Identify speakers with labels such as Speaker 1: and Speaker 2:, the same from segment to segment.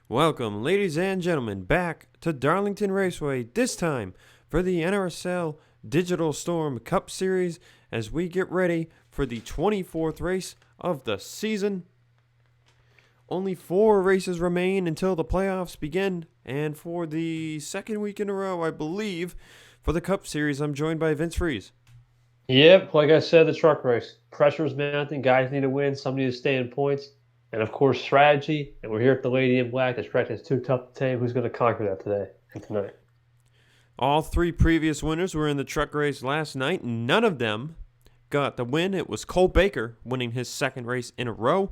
Speaker 1: Welcome, ladies and gentlemen, back to Darlington Raceway, this time for the NRSL Digital Storm Cup Series as we get ready for the 24th race of the season. Only 4 races remain until the playoffs begin, and for the second week in a row, I believe, for the Cup Series, I'm joined by Vince Freeze.
Speaker 2: Yep, like I said, the truck race. Pressure's mounting, guys need to win, some need to stay in points. And of course, strategy. And we're here at the Lady in Black. The strategy is too tough to tame. Who's going to conquer that today and tonight?
Speaker 1: All 3 previous winners were in the truck race last night. None of them got the win. It was Cole Baker winning his second race in a row.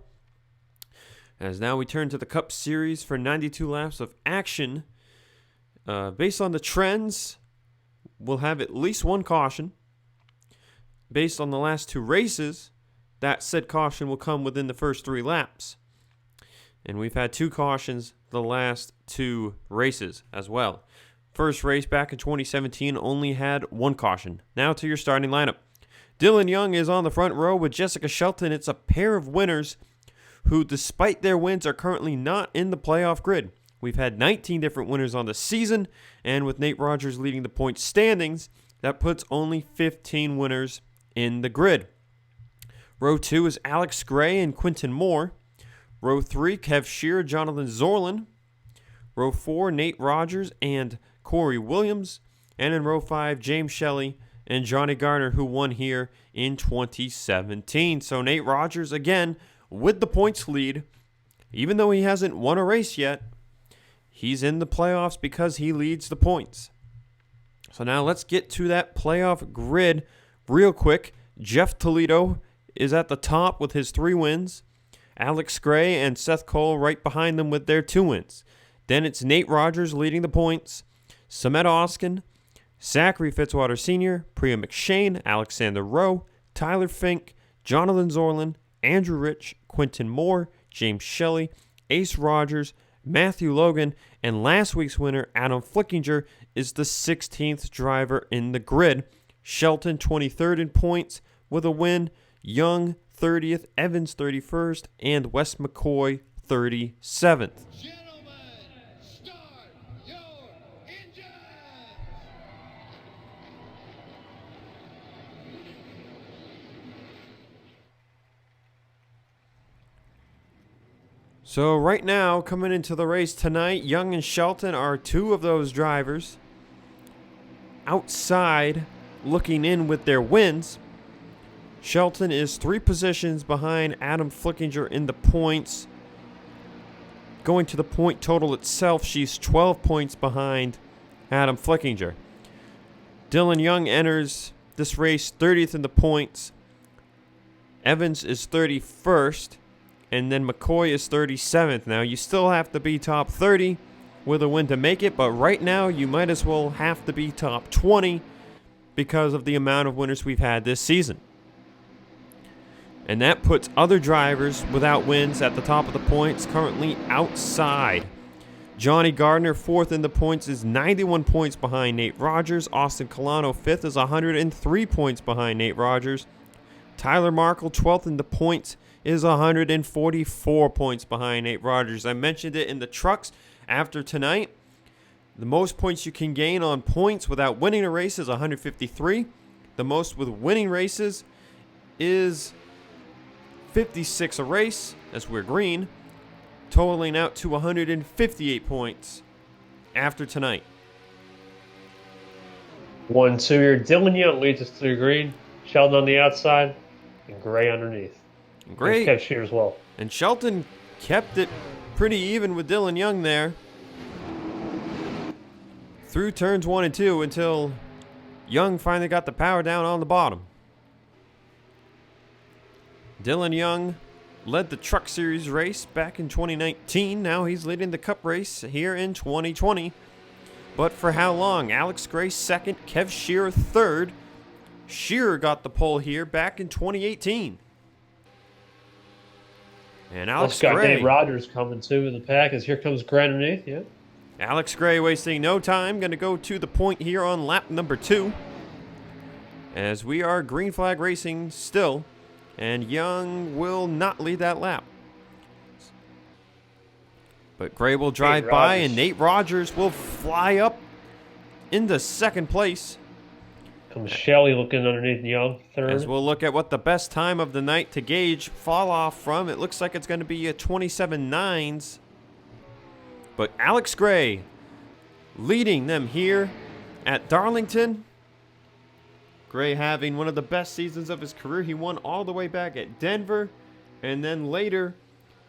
Speaker 1: As now we turn to the Cup Series for 92 laps of action. Based on the trends, we'll have at least one caution. Based on the last 2 races, that said caution will come within the first 3 laps. And we've had 2 cautions the last 2 races as well. First race back in 2017 only had 1 caution. Now to your starting lineup. Dylan Young is on the front row with Jessica Shelton. It's a pair of winners who, despite their wins, are currently not in the playoff grid. We've had 19 different winners on the season, and with Nate Rogers leading the point standings, that puts only 15 winners in the grid. Row 2 is Alex Gray and Quinton Moore. Row 3, Kev Shearer, Jonathan Zorlin. Row 4, Nate Rogers and Corey Williams. And in row 5, James Shelley and Jonny Gardner, who won here in 2017. So Nate Rogers, again, with the points lead. Even though he hasn't won a race yet, he's in the playoffs because he leads the points. So now let's get to that playoff grid real quick. Jeff Toledo is at the top with his 3 wins. Alex Gray and Seth Cole right behind them with their 2 wins. Then it's Nate Rogers leading the points. Samet Oskin, Zachary Fitzwater Sr., Priya McShane, Alexander Rowe, Tyler Fink, Jonathan Zorlin, Andrew Rich, Quinton Moore, James Shelley, Ace Rogers, Matthew Logan, and last week's winner, Adam Flickinger, is the 16th driver in the grid. Shelton 23rd in points with a win. Young 30th, Evans 31st, and Wes McCoy 37th.
Speaker 3: Gentlemen, start your engines!
Speaker 1: So right now, coming into the race tonight, Young and Shelton are 2 of those drivers. Outside, looking in with their wins. Shelton is 3 positions behind Adam Flickinger in the points. Going to the point total itself, she's 12 points behind Adam Flickinger. Dylan Young enters this race 30th in the points. Evans is 31st. And then McCoy is 37th. Now, you still have to be top 30 with a win to make it. But right now, you might as well have to be top 20 because of the amount of winners we've had this season. And that puts other drivers without wins at the top of the points, currently outside. Jonny Gardner, 4th in the points, is 91 points behind Nate Rogers. Austin Colano, 5th, is 103 points behind Nate Rogers. Tyler Markle, 12th in the points, is 144 points behind Nate Rogers. I mentioned it in the trucks after tonight. The most points you can gain on points without winning a race is 153. The most with winning races is 56 a race, as we're green, totaling out to 158 points after tonight.
Speaker 2: 1-2 here. Dylan Young leads us to the green. Sheldon on the outside and Gray underneath.
Speaker 1: Great.
Speaker 2: Kev Shearer as well.
Speaker 1: And Shelton kept it pretty even with Dylan Young there through turns 1 and 2 until Young finally got the power down on the bottom. Dylan Young led the Truck Series race back in 2019. Now he's leading the Cup race here in 2020. But for how long? Alex Gray 2nd, Kev Shearer 3rd. Shearer got the pole here back in 2018. And Alex Gray.
Speaker 2: Nate Rogers coming too in the pack as here comes Gray underneath. Yeah.
Speaker 1: Alex Gray wasting no time. Going to go to the point here on lap number 2. As we are green flag racing still. And Young will not lead that lap. But Gray will drive by, and Nate Rogers will fly up into second place.
Speaker 2: Comes Shelley looking underneath Young, third.
Speaker 1: As we'll look at what the best time of the night to gauge fall off from. It looks like it's going to be a 27.9s. But Alex Gray leading them here at Darlington. Gray having one of the best seasons of his career. He won all the way back at Denver. And then later,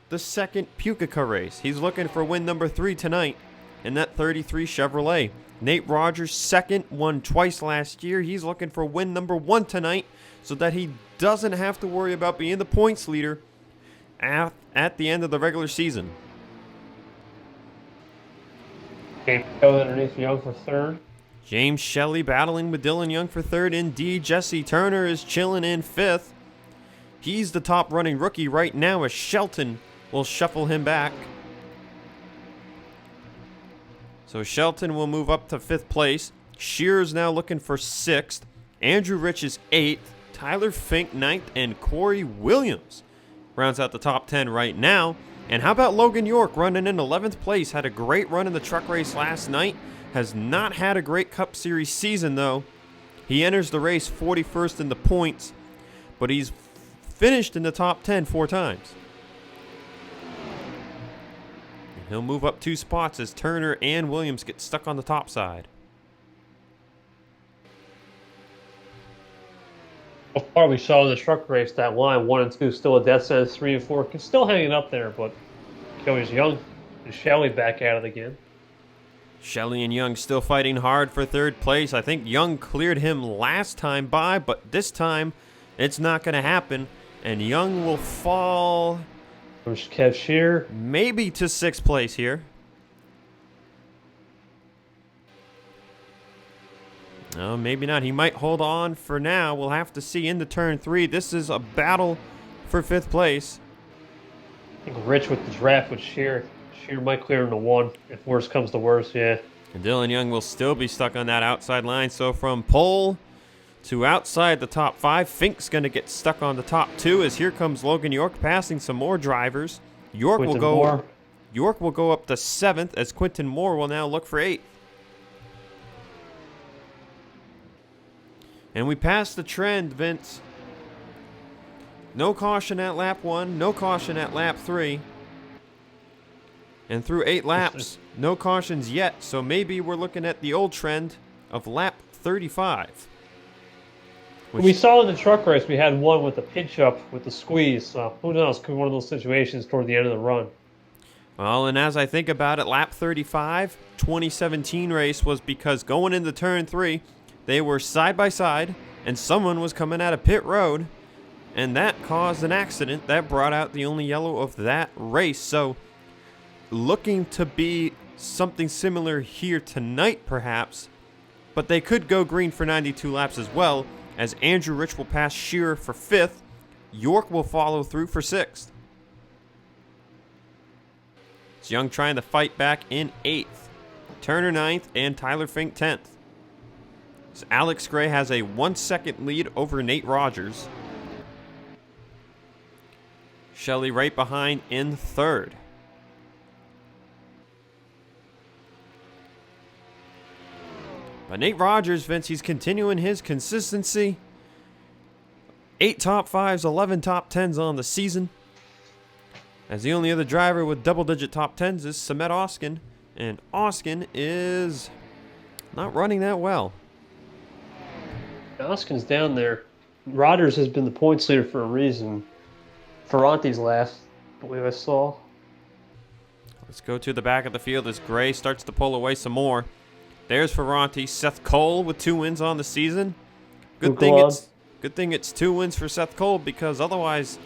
Speaker 1: the second Pukekohe race. He's looking for win number 3 tonight in that 33 Chevrolet. Nate Rogers, second, won twice last year. He's looking for win number 1 tonight so that he doesn't have to worry about being the points leader at the end of the regular season.
Speaker 2: James Shelley underneath Young for third.
Speaker 1: James Shelley battling with Dylan Young for third. Indeed, Jesse Turner is chilling in 5th. He's the top running rookie right now as Shelton will shuffle him back. So Shelton will move up to 5th place. Shearer's now looking for 6th. Andrew Rich is 8th. Tyler Fink 9th. And Corey Williams rounds out the top 10 right now. And how about Logan York running in 11th place? Had a great run in the truck race last night. Has not had a great Cup Series season though. He enters the race 41st in the points. But he's finished in the top 10 4 times. He'll move up 2 spots as Turner and Williams get stuck on the top side.
Speaker 2: So far, we saw in the truck race that line 1 and 2 still a death sentence. 3 and 4 still hanging up there, but Kelly's Young and Shelley back at it again.
Speaker 1: Shelley and Young still fighting hard for 3rd place. I think Young cleared him last time by, but this time it's not going to happen. And Young will fall
Speaker 2: There's Kev Shear.
Speaker 1: maybe to 6th place here. No, maybe not. He might hold on for now. We'll have to see into turn 3. This is a battle for 5th place.
Speaker 2: I think Rich with the draft with Shear. Shear might clear him to 1 if worse comes to worse, yeah.
Speaker 1: And Dylan Young will still be stuck on that outside line. So from pole to outside the top 5, Fink's going to get stuck on the top 2 as here comes Logan York passing some more drivers. York will go up to 7th as Quinton Moore will now look for 8th. And we passed the trend, Vince. No caution at lap 1, no caution at lap 3. And through 8 laps, no cautions yet, so maybe we're looking at the old trend of lap 35.
Speaker 2: We saw in the truck race we had one with the pinch up with the squeeze, so who knows, could be one of those situations toward the end of the run.
Speaker 1: Well, and as I think about it, lap 35, 2017 race was because going into turn 3, they were side by side, and someone was coming out of pit road, and that caused an accident that brought out the only yellow of that race. So looking to be something similar here tonight, perhaps, but they could go green for 92 laps as well, as Andrew Rich will pass Shearer for 5th. York will follow through for 6th. It's Young trying to fight back in 8th. Turner 9th and Tyler Fink 10th. So Alex Gray has a 1 second lead over Nate Rogers. Shelley right behind in 3rd. But Nate Rogers, Vince, he's continuing his consistency. 8 top 5s, 11 top 10s on the season. As the only other driver with double-digit top 10s is Samet Oskin. And Oskin is not running that well.
Speaker 2: Oskin's down there. Rogers has been the points leader for a reason. Ferranti's last, I believe I saw.
Speaker 1: Let's go to the back of the field as Gray starts to pull away some more. There's Ferranti. Seth Cole with 2 wins on the season. Good thing it's 2 wins for Seth Cole, because otherwise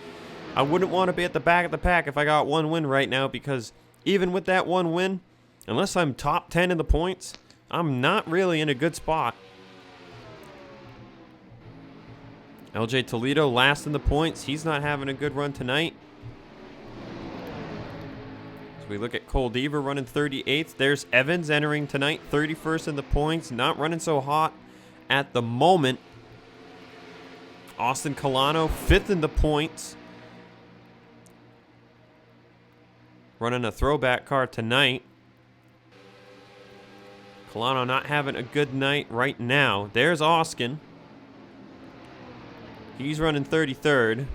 Speaker 1: I wouldn't want to be at the back of the pack if I got 1 win right now, because even with that 1 win, unless I'm top 10 in the points, I'm not really in a good spot. LJ Toledo last in the points. He's not having a good run tonight. We look at Cole Deaver running 38th. There's Evans entering tonight, 31st in the points. Not running so hot at the moment. Austin Colano, 5th in the points. running a throwback car tonight. Colano not having a good night right now. There's Oskin. He's running 33rd.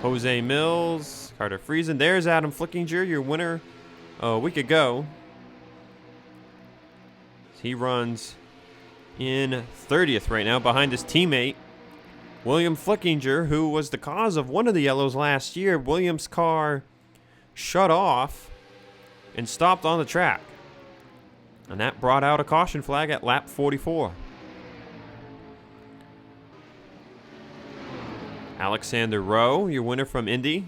Speaker 1: Jose Mills, Carter Friesen. There's Adam Flickinger, your winner a week ago. He runs in 30th right now behind his teammate, William Flickinger, who was the cause of one of the yellows last year. Williams' car shut off and stopped on the track. And that brought out a caution flag at lap 44. Alexander Rowe, your winner from Indy,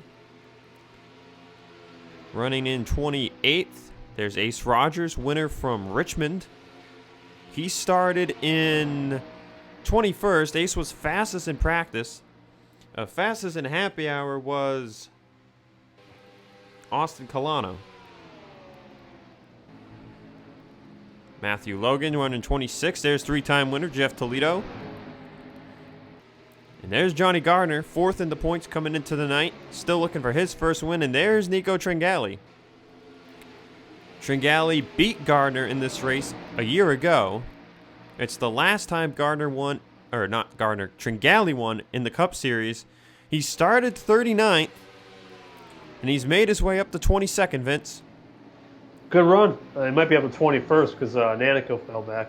Speaker 1: running in 28th. There's Ace Rogers, winner from Richmond. He started in 21st. Ace was fastest in practice. Fastest in happy hour was Austin Colano. Matthew Logan running 26th. There's three-time winner Jeff Toledo. And there's Jonny Gardner, 4th in the points coming into the night. Still looking for his first win. And there's Nico Tringale. Tringale beat Gardner in this race a year ago. It's the last time Gardner won, or not Gardner, Tringale won in the Cup Series. He started 39th, and he's made his way up to 22nd, Vince.
Speaker 2: Good run. It might be up to 21st because Nanico fell back.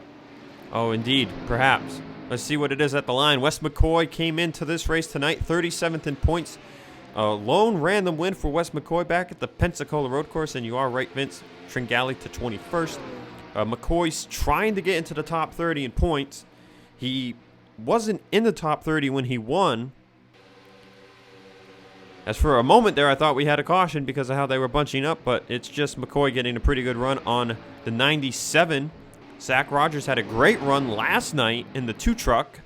Speaker 1: Oh, indeed, perhaps. Let's see what it is at the line. Wes McCoy came into this race tonight, 37th in points. A lone random win for Wes McCoy back at the Pensacola Road Course, and you are right, Vince. Tringale to 21st. McCoy's trying to get into the top 30 in points. He wasn't in the top 30 when he won. As for a moment there, I thought we had a caution because of how they were bunching up, but it's just McCoy getting a pretty good run on the 97. Zach Rogers had a great run last night in the 2-truck.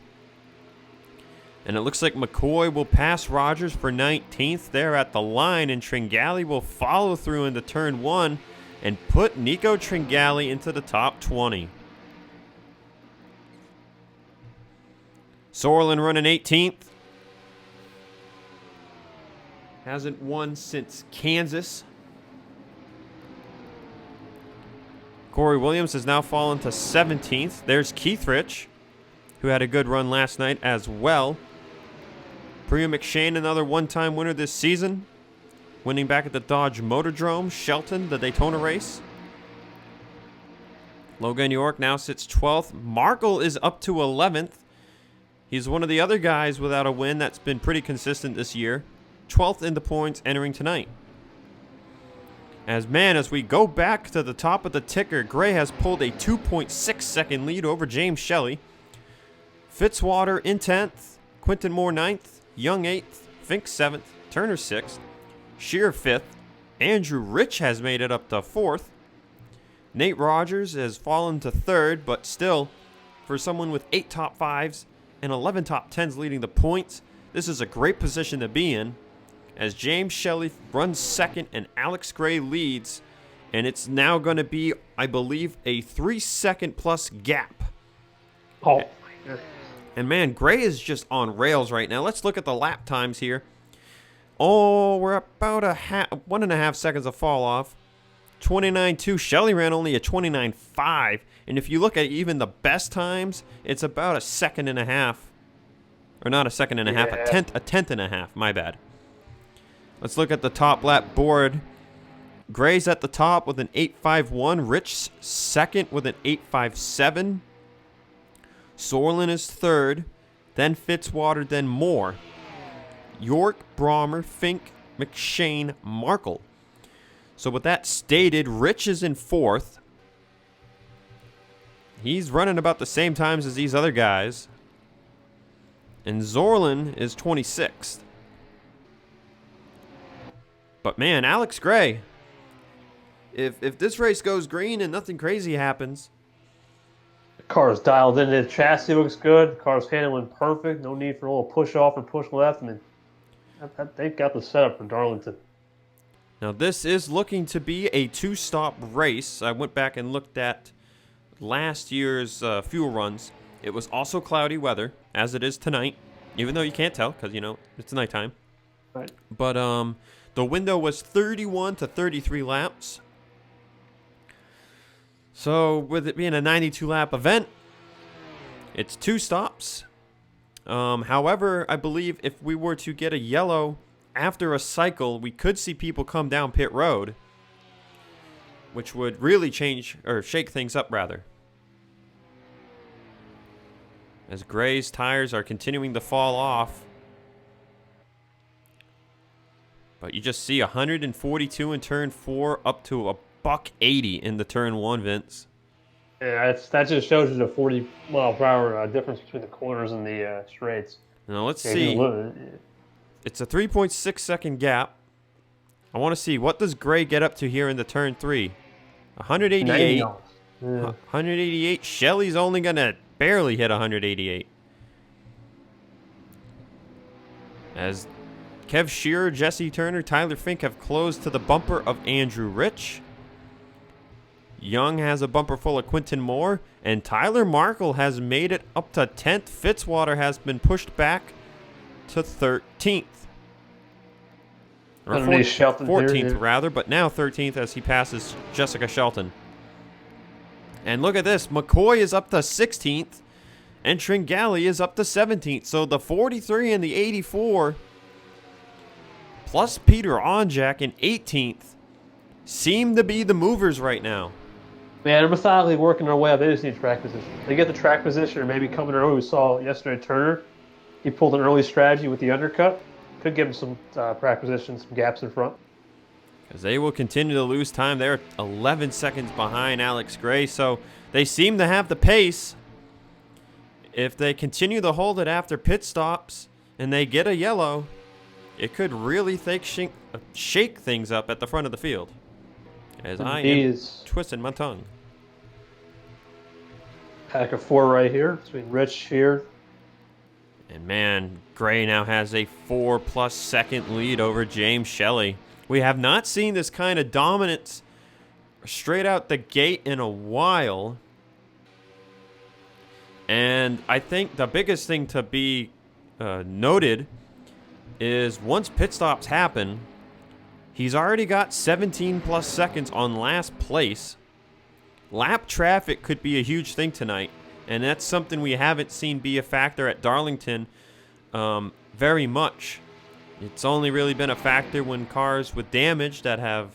Speaker 1: And it looks like McCoy will pass Rogers for 19th there at the line, and Tringale will follow through into turn 1 and put Nico Tringale into the top 20. Sorlin running 18th. Hasn't won since Kansas. Corey Williams has now fallen to 17th. There's Keith Rich, who had a good run last night as well. Priya McShane, another one-time winner this season, winning back at the Dodge Motordrome. Shelton, the Daytona race. Logan York now sits 12th. Markle is up to 11th. He's one of the other guys without a win that's been pretty consistent this year. 12th in the points entering tonight. As we go back to the top of the ticker, Gray has pulled a 2.6 second lead over James Shelley. Fitzwater in 10th, Quinton Moore 9th, Young 8th, Fink 7th, Turner 6th, Shear 5th, Andrew Rich has made it up to 4th. Nate Rogers has fallen to 3rd, but still, for someone with 8 top 5s and 11 top 10s leading the points, this is a great position to be in, as James Shelley runs 2nd and Alex Gray leads, and it's now going to be, I believe, a 3-second plus gap.
Speaker 2: Oh, my goodness.
Speaker 1: And man, Gray is just on rails right now. Let's look at the lap times here. Oh, we're about 1.5 seconds of fall off. 29.2. Shelley ran only a 29.5. And if you look at even the best times, it's about a second and a half. Or not a second and a half, a tenth and a half. My bad. Let's look at the top lap board. Gray's at the top with an 8.51. Rich second with an 8.57. Sorlin is 3rd. Then Fitzwater, then Moore. York, Brommer, Fink, McShane, Markle. So with that stated, Rich is in 4th. He's running about the same times as these other guys. And Zorlin is 26th. But man, Alex Gray, if this race goes green and nothing crazy happens.
Speaker 2: The car's dialed in. The chassis looks good. The car's handling perfect. No need for a little push off and push left. I mean, they've got the setup for Darlington.
Speaker 1: Now this is looking to be a 2-stop race. I went back and looked at last year's fuel runs. It was also cloudy weather, as it is tonight, even though you can't tell because, you know, it's nighttime.
Speaker 2: Right.
Speaker 1: But The window was 31 to 33 laps. So with it being a 92-lap event, it's 2 stops. However, I believe if we were to get a yellow after a cycle, we could see people come down pit road, which would really change or shake things up rather. As Gray's tires are continuing to fall off. But you just see 142 in turn 4 up to a $180 in the turn 1, Vince.
Speaker 2: Yeah, that just shows you the 40-mile-per-hour difference between the corners and the straights.
Speaker 1: Now let's see. It's a 3.6 second gap. I want to see, what does Gray get up to here in the turn 3? 188.
Speaker 2: Yeah.
Speaker 1: 188. Shelley's only going to barely hit 188. As Kev Shearer, Jesse Turner, Tyler Fink have closed to the bumper of Andrew Rich. Young has a bumper full of Quinton Moore, and Tyler Markle has made it up to 10th. Fitzwater has been pushed back to 13th. Or 14th rather, but now 13th as he passes Jessica Shelton. And look at this, McCoy is up to 16th, and Tringale is up to 17th. So the 43 and the 84, plus Peter Onjak in 18th, seem to be the movers right now.
Speaker 2: Man, they're methodically working their way up. They just need track position. They get the track position, or maybe coming early. We saw yesterday Turner. He pulled an early strategy with the undercut. Could give him some track position, some gaps in front.
Speaker 1: As they will continue to lose time. They're 11 seconds behind Alex Gray, so they seem to have the pace. If they continue to hold it after pit stops and they get a yellow, it could really shake things up at the front of the field. As I am twisting my tongue.
Speaker 2: Pack of 4 right here between Rich here.
Speaker 1: And man, Gray now has a 4+ second lead over James Shelley. We have not seen this kind of dominance straight out the gate in a while. And I think the biggest thing to be noted is once pit stops happen, he's already got 17+ seconds on last place. Lap traffic could be a huge thing tonight, and that's something we haven't seen be a factor at Darlington very much. It's only really been a factor when cars with damage that have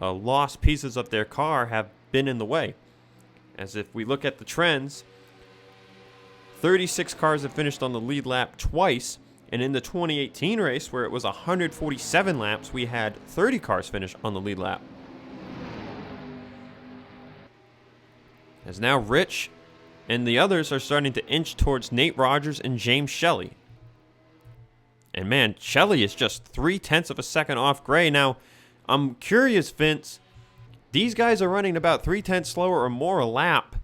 Speaker 1: lost pieces of their car have been in the way. As if we look at the trends, 36 cars have finished on the lead lap twice, and in the 2018 race, where it was 147 laps, we had 30 cars finish on the lead lap. As now Rich and the others are starting to inch towards Nate Rogers and James Shelley. And man, Shelley is just 0.3 of a second off Gray. Now, I'm curious, Vince, these guys are running about 0.3 slower or more a lap.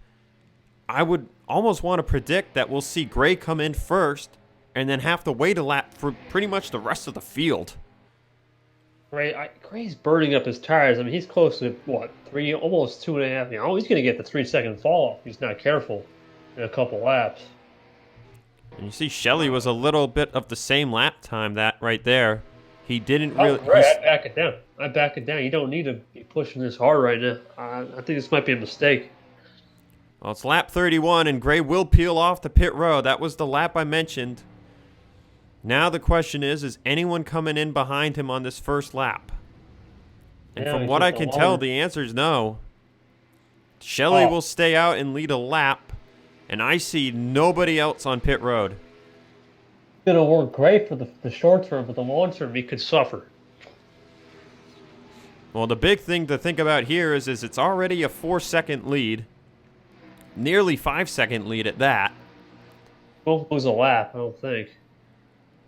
Speaker 1: I would almost want to predict that we'll see Gray come in first and then have to wait a lap for pretty much the rest of the field.
Speaker 2: Gray's burning up his tires. I mean, he's close to, what, 3, almost 2.5. He's going to get the 3-second fall off if he's not careful in a couple laps.
Speaker 1: And you see Shelley was a little bit of the same lap time that right there. He didn't really...
Speaker 2: Right, I back it down. You don't need to be pushing this hard right now. I think this might be a mistake.
Speaker 1: Well, it's lap 31, and Gray will peel off the pit road. That was the lap I mentioned. Now the question is anyone coming in behind him on this first lap? And from what I can tell, the answer is no. Shelley will stay out and lead a lap, and I see nobody else on pit road.
Speaker 2: It's going to work great for the short term, but the long term, he could suffer.
Speaker 1: Well, the big thing to think about here is it's already a 4-second lead. Nearly 5-second lead at that.
Speaker 2: Won't lose a lap, I don't think.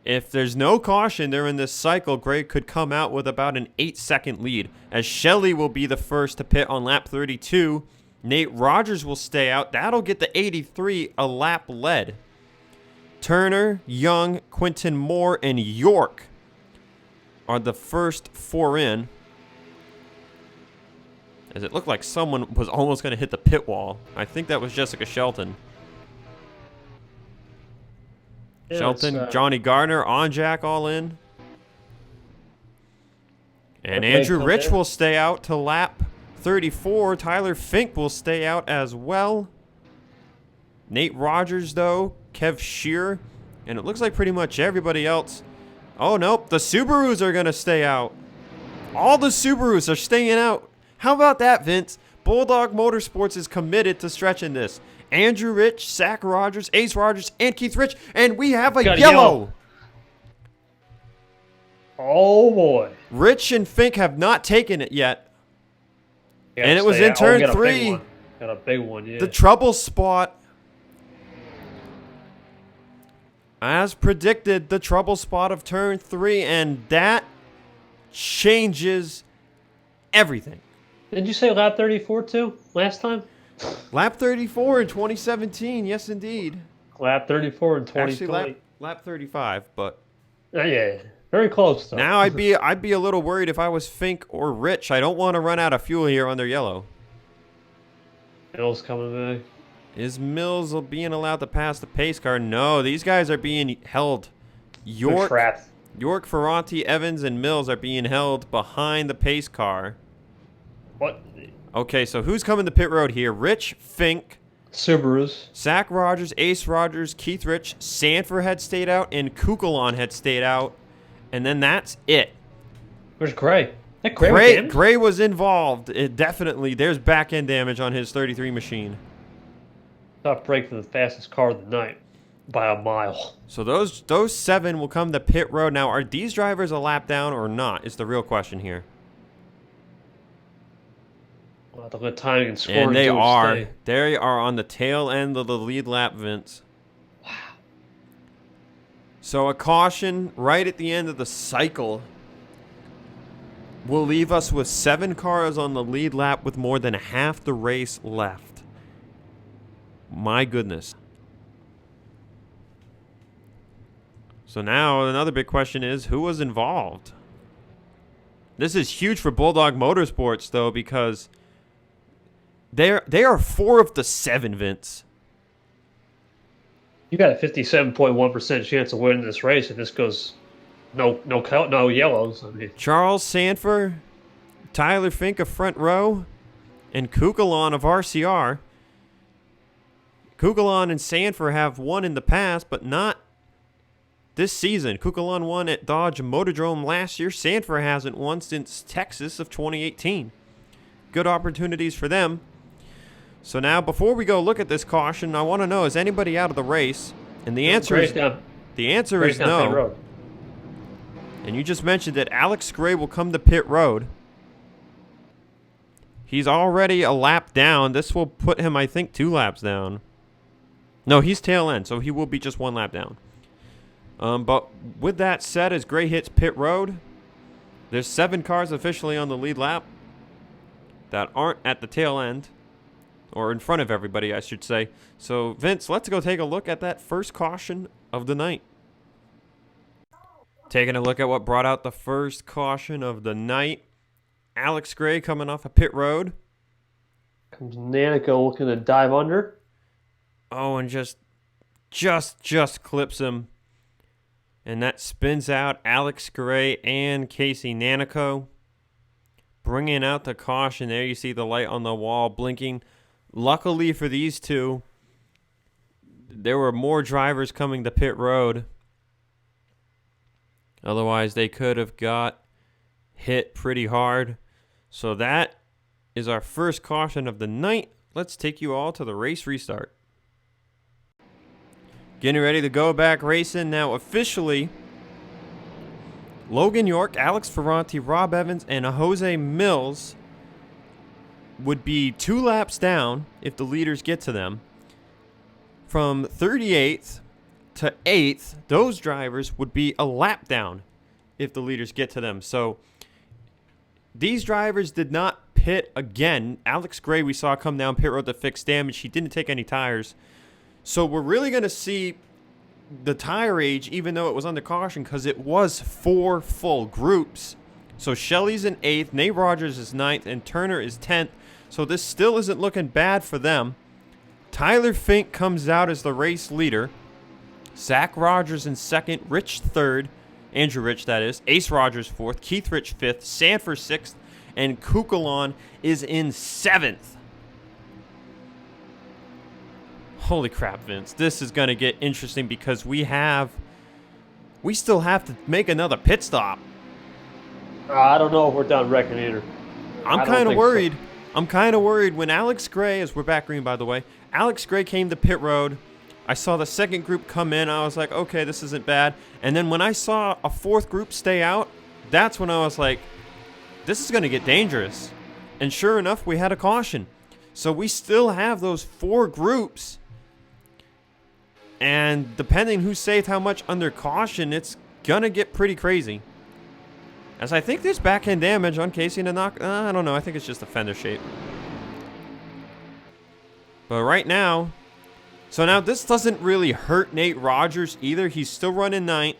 Speaker 1: If there's no caution during this cycle, Gray could come out with about an 8-second lead, as Shelley will be the first to pit on lap 32. Nate Rogers will stay out. That'll get the 83 a lap led. Turner, Young, Quinton Moore, and York are the first 4 in. As it looked like someone was almost going to hit the pit wall. I think that was Jessica Shelton. Yeah, Shelton, Jonny Gardner, Onjak all in. And
Speaker 2: Okay,
Speaker 1: Andrew
Speaker 2: come
Speaker 1: Rich
Speaker 2: in.
Speaker 1: will stay out to lap 34. Tyler Fink will stay out as well. Nate Rogers, though, Kev Shearer, and it looks like pretty much everybody else. Oh, nope, the Subarus are going to stay out. All the Subarus are staying out. How about that, Vince? Bulldog Motorsports is committed to stretching this. Andrew Rich, Zach Rogers, Ace Rogers, and Keith Rich, and we have a
Speaker 2: Got a
Speaker 1: yellow.
Speaker 2: yellow. Oh, boy.
Speaker 1: Rich and Fink have not taken it yet.
Speaker 2: Gotta
Speaker 1: And it was
Speaker 2: stay
Speaker 1: in
Speaker 2: out.
Speaker 1: turn
Speaker 2: got a big
Speaker 1: 3.
Speaker 2: one. Got a big one, yeah.
Speaker 1: The trouble spot. As predicted, the trouble spot of turn 3, and that changes everything.
Speaker 2: Did you say lap 34 too last time?
Speaker 1: Lap 34 in 2017, yes indeed.
Speaker 2: Lap 34 in 2020.
Speaker 1: Actually, lap 35, but
Speaker 2: Yeah, very close though.
Speaker 1: now I'd be a little worried if I was Fink or Rich. I don't want to run out of fuel here on their yellow.
Speaker 2: Bill's coming back.
Speaker 1: Is Mills being allowed to pass the pace car? No, these guys are being held.
Speaker 2: They're trapped.
Speaker 1: York, Ferranti, Evans, and Mills are being held behind the pace car.
Speaker 2: What?
Speaker 1: Okay, so who's coming to pit road here? Rich, Fink,
Speaker 2: Subarus.
Speaker 1: Zach Rogers, Ace Rogers, Keith Rich, Sanford had stayed out, and Kukulon had stayed out. And then that's it.
Speaker 2: Where's Gray? That Gray was damaged?
Speaker 1: Gray was involved. It definitely, there's back-end damage on his 33 machine.
Speaker 2: Top break for the fastest car of the night by a mile.
Speaker 1: So those 7 will come to pit road. Now, are these drivers a lap down or not is the real question here.
Speaker 2: We'll have to let timing and scoring
Speaker 1: And they
Speaker 2: do its
Speaker 1: are.
Speaker 2: thing.
Speaker 1: They are on the tail end of the lead lap, Vince.
Speaker 2: Wow.
Speaker 1: So a caution right at the end of the cycle will leave us with 7 cars on the lead lap with more than half the race left. My goodness. So now another big question is, who was involved? This is huge for Bulldog Motorsports, though, because they are 4 of the 7, Vince.
Speaker 2: You got a 57.1% chance of winning this race if this goes no yellows. I mean,
Speaker 1: Charles Sanford, Tyler Fink of front row, and Kukulon of RCR. Kukulon and Sanford have won in the past, but not this season. Kukulon won at Dodge Motordrome last year. Sanford hasn't won since Texas of 2018. Good opportunities for them. So now, before we go look at this caution, I want to know, is anybody out of the race? And the answer is
Speaker 2: down
Speaker 1: no.
Speaker 2: Pit Road.
Speaker 1: And you just mentioned that Alex Gray will come to pit road. He's already a lap down. This will put him, I think, 2 laps down. No, he's tail end, so he will be just 1 lap down. But with that said, as Gray hits pit road, there's 7 cars officially on the lead lap that aren't at the tail end, or in front of everybody, I should say. So, Vince, let's go take a look at that first caution of the night. Taking a look at what brought out the first caution of the night. Alex Gray coming off a pit road.
Speaker 2: Comes Nanico looking to dive under.
Speaker 1: Oh, and just clips him. And that spins out Alex Gray and Casey Nanico. Bringing out the caution. There you see the light on the wall blinking. Luckily for these two, there were more drivers coming to pit road. Otherwise, they could have got hit pretty hard. So that is our first caution of the night. Let's take you all to the race restart. Getting ready to go back racing now officially. Logan York, Alex Ferranti, Rob Evans, and Jose Mills would be 2 laps down if the leaders get to them. From 38th to 8th, those drivers would be a lap down if the leaders get to them. So these drivers did not pit again. Alex Gray we saw come down pit road to fix damage. He didn't take any tires. So we're really going to see the tire age, even though it was under caution, because it was 4 full groups. So Shelley's in 8th, Nate Rogers is 9th, and Turner is 10th. So this still isn't looking bad for them. Tyler Fink comes out as the race leader. Zach Rogers in 2nd, Rich 3rd, Andrew Rich, that is. Ace Rogers 4th. Keith Rich 5th. Sanford 6th. And Kukulon is in 7th. Holy crap, Vince. This is going to get interesting because we still have to make another pit stop.
Speaker 2: I don't know if we're done wrecking either.
Speaker 1: I'm kind of worried. I'm kind of worried when Alex Gray, as we're back green by the way, Alex Gray came to pit road. I saw the second group come in. I was like, okay, this isn't bad. And then when I saw a fourth group stay out, that's when I was like, this is going to get dangerous. And sure enough, we had a caution. So we still have those 4 groups. And depending who saved how much under caution, it's going to get pretty crazy. As I think there's backhand damage on Casey and a knock. I don't know. I think it's just a fender shape. But right now, so now this doesn't really hurt Nate Rogers either. He's still running 9th.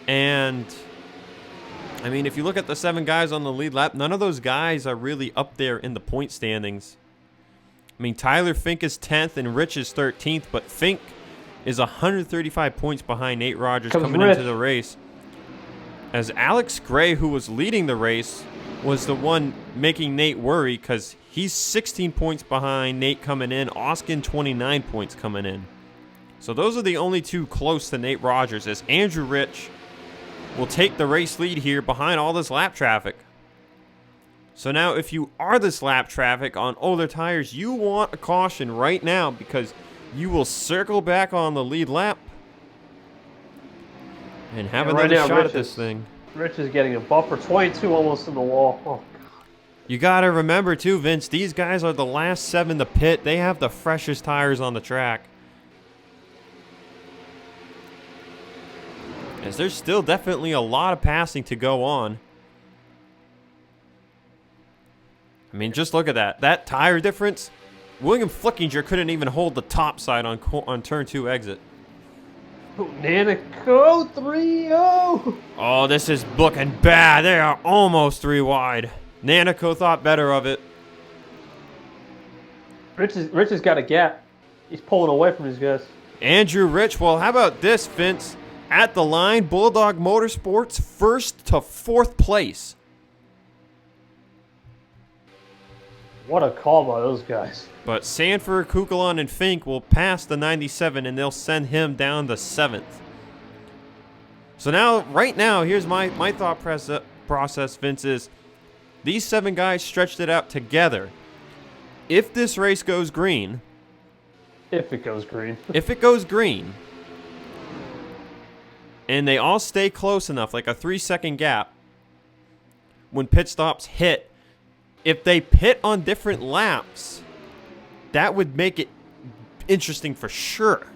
Speaker 1: And I mean, if you look at the 7 guys on the lead lap, none of those guys are really up there in the point standings. I mean, Tyler Fink is 10th and Rich is 13th, but Fink is 135 points behind Nate Rogers coming into the race. As Alex Gray, who was leading the race, was the one making Nate worry because he's 16 points behind Nate coming in. Oskin 29 points coming in. So those are the only 2 close to Nate Rogers, as Andrew Rich will take the race lead here behind all this lap traffic. So now if you are this lap traffic on older tires, you want a caution right now because you will circle back on the lead lap and have another shot at this thing.
Speaker 2: Rich is getting a buffer, 22 almost in the wall. Oh.
Speaker 1: You got to remember too, Vince, these guys are the last 7 to pit. They have the freshest tires on the track. As there's still definitely a lot of passing to go on. I mean, just look at that. That tire difference. William Flickinger couldn't even hold the top side on turn 2 exit.
Speaker 2: Nanico 3-0.
Speaker 1: Oh, this is looking bad. They are almost 3 wide. Nanico thought better of it.
Speaker 2: Rich has got a gap. He's pulling away from these guys.
Speaker 1: Andrew Rich, well, how about this, Vince? At the line, Bulldog Motorsports 1st to 4th place.
Speaker 2: What a call by those guys.
Speaker 1: But Sanford, Kukulon, and Fink will pass the 97, and they'll send him down to 7th. So now, right now, here's my thought process, Vince, is these 7 guys stretched it out together. If this race goes green...
Speaker 2: If it goes green.
Speaker 1: If it goes green, and they all stay close enough, like a 3-second gap, when pit stops hit, if they pit on different laps, that would make it interesting for sure.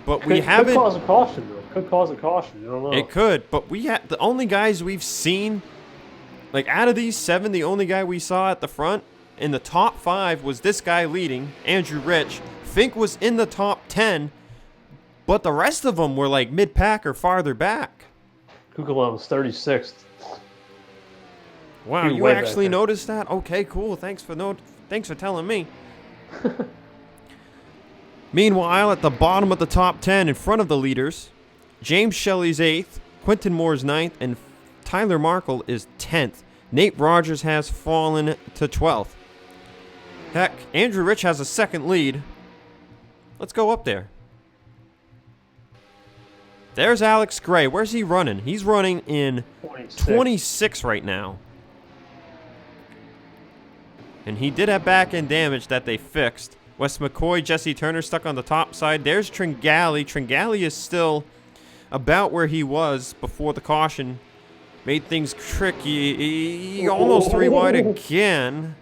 Speaker 1: But we haven't...
Speaker 2: Could cause a caution, though. Could cause a caution. You don't know.
Speaker 1: It could, but the only guys we've seen, like out of these 7, the only guy we saw at the front in the top 5 was this guy leading, Andrew Rich. Fink was in the top 10, but the rest of them were like mid-pack or farther back.
Speaker 2: Kukulon was 36th.
Speaker 1: Wow, you actually noticed that? Okay, cool. Thanks for telling me. Meanwhile, at the bottom of the top 10, in front of the leaders, James Shelley's 8th, Quentin Moore's 9th, and Tyler Markle is 10th. Nate Rogers has fallen to 12th. Heck, Andrew Rich has a 2nd lead. Let's go up there. There's Alex Gray. Where's he running? He's running in 26 right now. And he did have back-end damage that they fixed. Wes McCoy, Jesse Turner stuck on the top side. There's Tringale. Tringale is still about where he was before the caution made things tricky. Almost 3 wide again.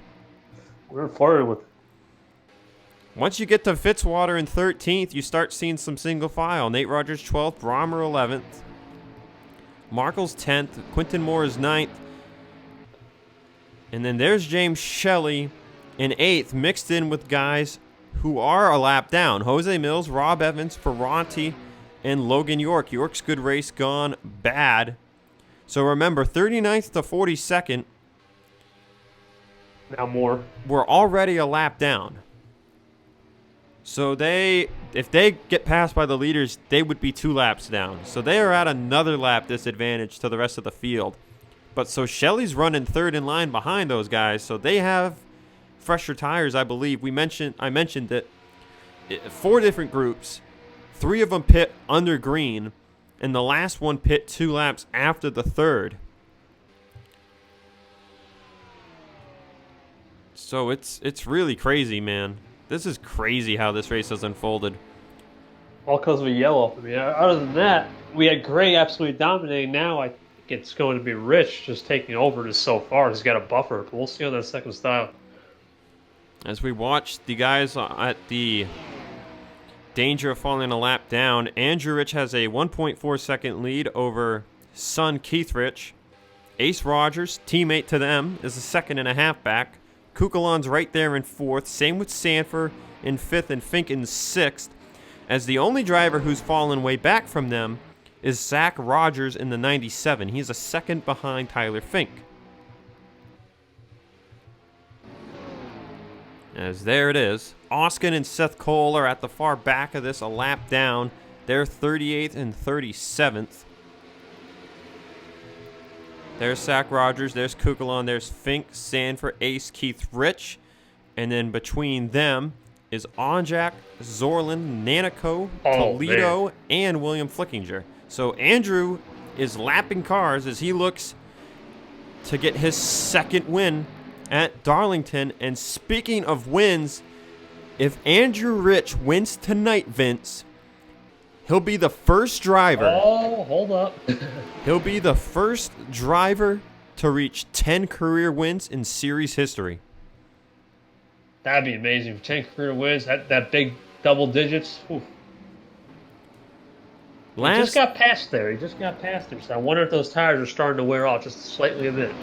Speaker 2: We're forward with it.
Speaker 1: Once you get to Fitzwater in 13th, you start seeing some single file. Nate Rogers 12th, Brommer 11th. Markle's 10th, Quentin Moore is 9th. And then there's James Shelley in 8th, mixed in with guys who are a lap down. Jose Mills, Rob Evans, Ferranti, and Logan York. York's good race gone bad. So remember, 39th to 42nd.
Speaker 2: Now more.
Speaker 1: We're already a lap down. So if they get passed by the leaders, they would be 2 laps down. So they are at another lap disadvantage to the rest of the field. But so Shelley's running 3rd in line behind those guys, so they have fresher tires, I believe. I mentioned that 4 different groups, 3 of them pit under green, and the last one pit 2 laps after the 3rd. So it's really crazy, man. This is crazy how this race has unfolded.
Speaker 2: All because of a yellow. I mean, other than that, we had Gray absolutely dominating. Now I think it's going to be Rich just taking over just so far. He's got a buffer, but we'll see on that second style.
Speaker 1: As we watch the guys at the danger of falling a lap down, Andrew Rich has a 1.4 second lead over son Keith Rich. Ace Rogers, teammate to them, is a 2.5 back. Kukulon's right there in 4th. Same with Sanford in 5th and Fink in 6th. As the only driver who's fallen way back from them is Zach Rogers in the 97. He's a 2nd behind Tyler Fink. As there it is. Oskin and Seth Cole are at the far back of this, a lap down. They're 38th and 37th. There's Zach Rogers, there's Kukulon, there's Fink, Sanford, Ace, Keith Rich. And then between them is Onjak, Zorlin, Nanico, Toledo, and William Flickinger. So Andrew is lapping cars as he looks to get his 2nd win at Darlington. And speaking of wins, if Andrew Rich wins tonight, Vince, he'll be the first driver.
Speaker 2: Oh, hold up.
Speaker 1: He'll be the first driver to reach 10 career wins in series history.
Speaker 2: That'd be amazing. 10 career wins, that big double digits. Oof. He just got past there. So I wonder if those tires are starting to wear off just slightly a bit.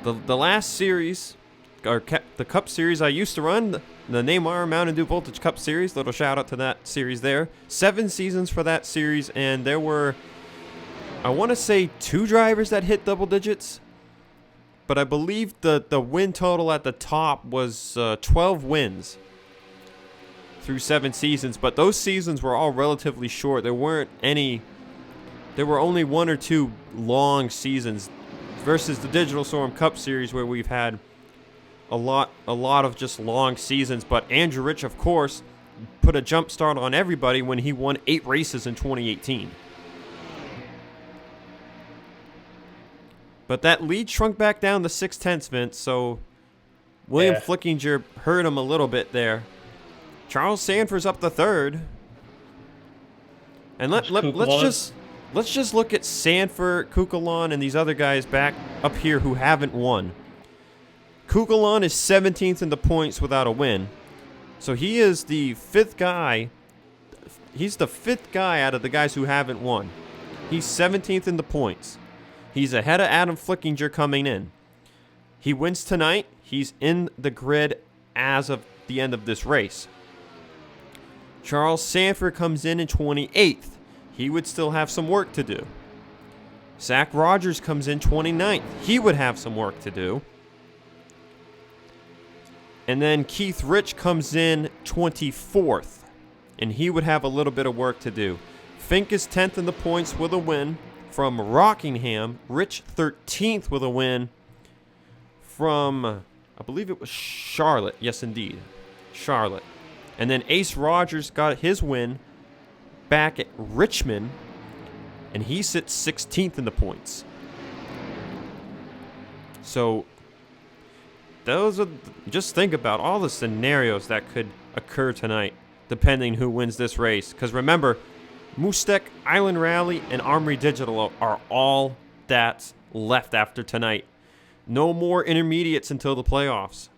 Speaker 1: The last series, or the Cup Series I used to run, the Neymar Mountain Dew Voltage Cup Series, little shout out to that series there. 7 seasons for that series, and there were, I want to say, 2 drivers that hit double digits. But I believe the win total at the top was 12 wins through 7 seasons. But those seasons were all relatively short. There were only 1 or 2 long seasons versus the Digital Storm Cup Series where we've had a lot of just long seasons. But Andrew Rich, of course, put a jump start on everybody when he won 8 races in 2018. But that lead shrunk back down to 6/10, Vince, so William Flickinger hurt him a little bit there. Charles Sanford's up the 3rd. And let's just look at Sanford, Kukulon, and these other guys back up here who haven't won. Kukulon is 17th in the points without a win. So he is the 5th guy. He's the 5th guy out of the guys who haven't won. He's 17th in the points. He's ahead of Adam Flickinger coming in. He wins tonight. He's in the grid as of the end of this race. Charles Sanford comes in 28th. He would still have some work to do. Zach Rogers comes in 29th. He would have some work to do. And then Keith Rich comes in 24th. And he would have a little bit of work to do. Fink is 10th in the points with a win from Rockingham. Rich 13th with a win from, I believe it was Charlotte. Yes, indeed. Charlotte. And then Ace Rogers got his win back at Richmond, and he sits 16th in the points. So those are, just think about all the scenarios that could occur tonight, depending who wins this race. Because remember, Moostek, Island Rally, and Armory Digital are all that's left after tonight. No more intermediates until the playoffs.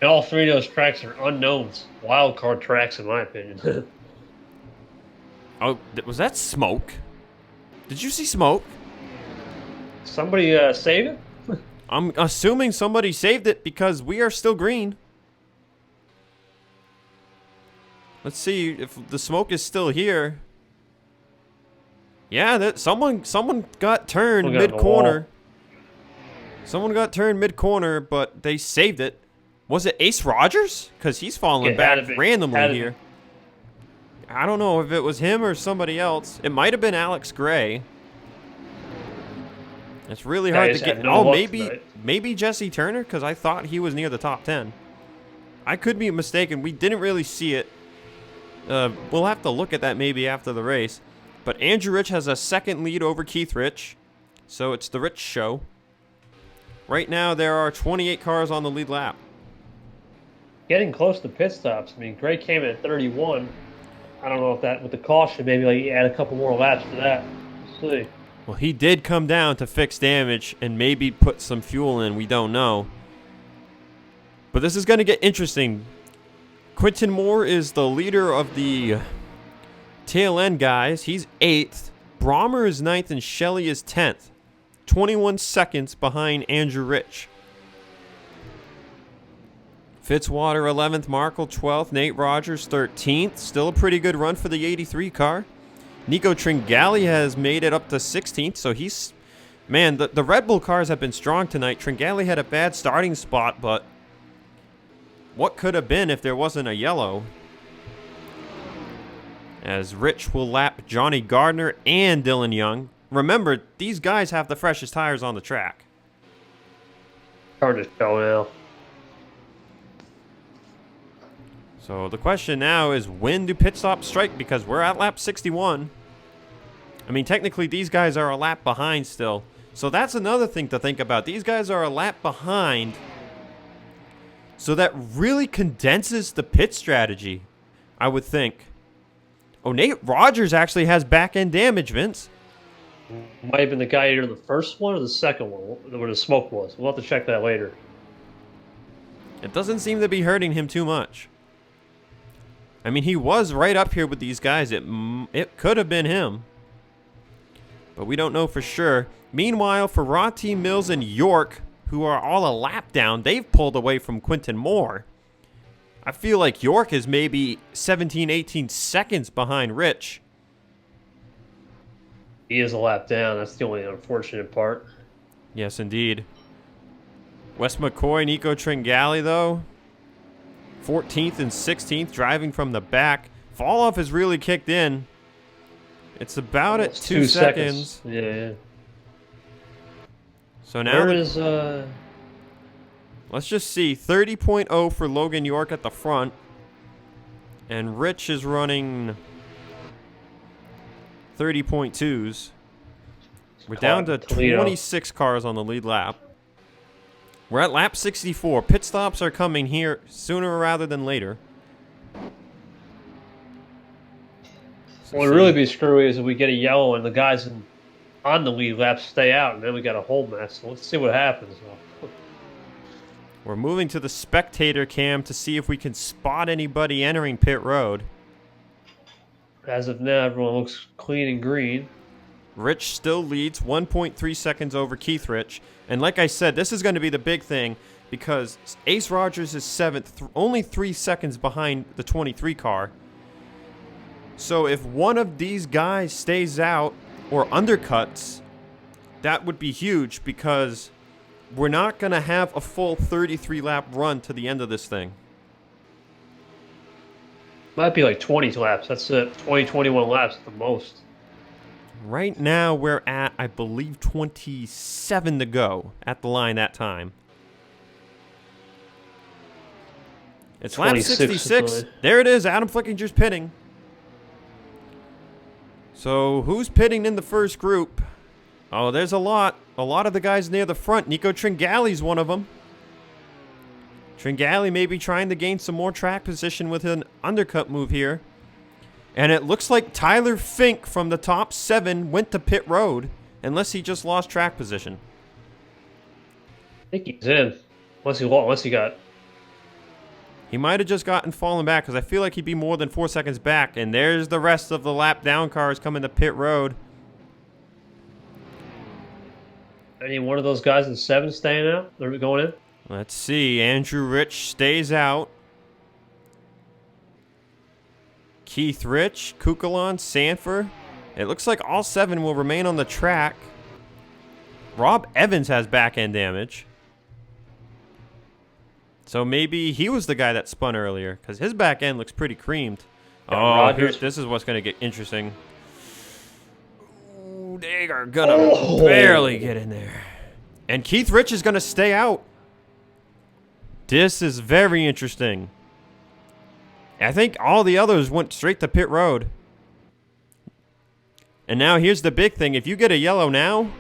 Speaker 2: And all 3 of those tracks are unknowns. Wild card tracks, in my opinion.
Speaker 1: Oh, was that smoke? Did you see smoke?
Speaker 2: Somebody saved it?
Speaker 1: I'm assuming somebody saved it because we are still green. Let's see if the smoke is still here. Yeah, that someone got turned mid-corner. Someone got turned mid-corner, but they saved it. Was it Ace Rogers? Because he's falling
Speaker 2: It
Speaker 1: back
Speaker 2: had to be.
Speaker 1: randomly
Speaker 2: Had to
Speaker 1: here. I don't know if it was him or somebody else. It might have been Alex Gray. It's really hard to
Speaker 2: just had
Speaker 1: get.
Speaker 2: no
Speaker 1: Oh,
Speaker 2: luck
Speaker 1: maybe
Speaker 2: tonight.
Speaker 1: Jesse Turner, because I thought he was near the top 10. I could be mistaken. We didn't really see it. We'll have to look at that maybe after the race. But Andrew Rich has a second lead over Keith Rich. So it's the Rich show. Right now there are 28 cars on the lead lap.
Speaker 2: Getting close to pit stops. I mean, Gray came in at 31. I don't know if that, with the caution, maybe like add a couple more laps to that. We'll see.
Speaker 1: Well, he did come down to fix damage and maybe put some fuel in. We don't know. But this is going to get interesting. Quinton Moore is the leader of the tail end guys. He's 8th. Brommer is 9th and Shelley is 10th. 21 seconds behind Andrew Rich. Fitzwater 11th, Markle 12th, Nate Rogers 13th. Still a pretty good run for the 83 car. Nico Tringale has made it up to 16th, so he's... Man, the Red Bull cars have been strong tonight. Tringale had a bad starting spot, but what could have been if there wasn't a yellow? As Rich will lap Jonny Gardner and Dylan Young. Remember, these guys have the freshest tires on the track.
Speaker 2: Hard to show now.
Speaker 1: So the question now is, when do pit stops strike? Because we're at lap 61. I mean, technically, these guys are a lap behind still. So that's another thing to think about. These guys are a lap behind. So that really condenses the pit strategy, I would think. Oh, Nate Rogers actually has back-end damage, Vince.
Speaker 2: Might have been the guy either the first one or the second one, where the smoke was. We'll have to check that later.
Speaker 1: It doesn't seem to be hurting him too much. I mean, he was right up here with these guys. It could have been him. But we don't know for sure. Meanwhile, for Rati, Mills, and York, who are all a lap down, they've pulled away from Quinton Moore. I feel like York is maybe 17, 18 seconds behind Rich.
Speaker 2: He is a lap down. That's the only unfortunate part.
Speaker 1: Yes, indeed. Wes McCoy, Nico Tringale, though, 14th and 16th, driving from the back. Fall off has really kicked in. It's about at 2 seconds.
Speaker 2: Yeah.
Speaker 1: So now
Speaker 2: Where is
Speaker 1: let's just see. 30.0 for Logan York at the front. And Rich is running 30.2s. We're down to
Speaker 2: Toledo.
Speaker 1: 26 cars on the lead lap. We're at lap 64. Pit stops are coming here sooner rather than later.
Speaker 2: What would really be screwy is if we get a yellow and the guys on the lead lap stay out, and then we got a whole mess. So let's see what happens.
Speaker 1: We're moving to the spectator cam to see if we can spot anybody entering pit road.
Speaker 2: As of now, everyone looks clean and green.
Speaker 1: Rich still leads 1.3 seconds over Keith Rich. And like I said, this is going to be the big thing because Ace Rogers is 7th, only 3 seconds behind the 23 car. So if one of these guys stays out or undercuts, that would be huge because we're not going to have a full 33-lap run to the end of this thing.
Speaker 2: Might be like 20 laps. That's it. 20, 21 laps at the most.
Speaker 1: Right now, we're at, I believe, 27 to go at the line that time. It's lap 66. There it is. Adam Flickinger's pitting. So, who's pitting in the first group? Oh, there's a lot. A lot of the guys near the front. Nico Tringale's one of them. Tringale may be trying to gain some more track position with an undercut move here. And it looks like Tyler Fink from the top 7 went to pit road, unless he just lost track position.
Speaker 2: I think he's in. Unless he got...
Speaker 1: He might have just gotten fallen back, because I feel like he'd be more than 4 seconds back. And there's the rest of the lap down cars coming to pit road.
Speaker 2: Any one of those guys in 7 staying out? They're going in?
Speaker 1: Let's see. Andrew Rich stays out. Keith Rich, Kukulon, Sanford. It looks like all 7 will remain on the track. Rob Evans has back-end damage. So maybe he was the guy that spun earlier because his back end looks pretty creamed. This is what's going to get interesting. Ooh, they are going to barely get in there. And Keith Rich is going to stay out. This is very interesting. I think all the others went straight to pit road. And now here's the big thing. If you get a yellow now,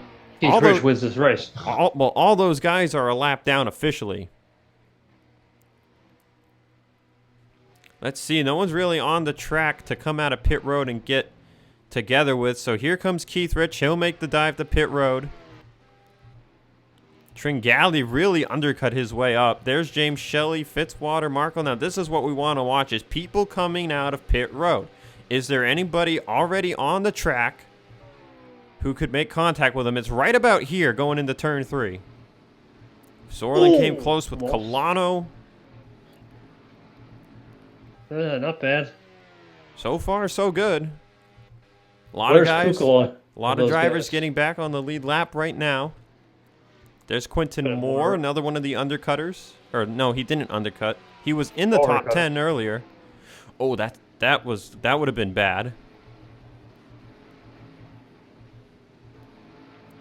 Speaker 2: Keith Rich wins this race.
Speaker 1: All those guys are a lap down officially. Let's see. No one's really on the track to come out of pit road and get together with. So here comes Keith Rich. He'll make the dive to pit road. Tringale really undercut his way up. There's James Shelley, Fitzwater, Markle. Now this is what we want to watch is people coming out of pit road. Is there anybody already on the track who could make contact with him? It's right about here going into turn 3. Sorlin came close with Colano.
Speaker 2: Not bad.
Speaker 1: So far, so good. A lot
Speaker 2: Where's
Speaker 1: of guys,
Speaker 2: Kukala?
Speaker 1: a lot of drivers getting back on the lead lap right now. There's Quentin Moore, another one of the undercutters. Or no, he didn't undercut. He was in the top 10 earlier. Oh, that would have been bad.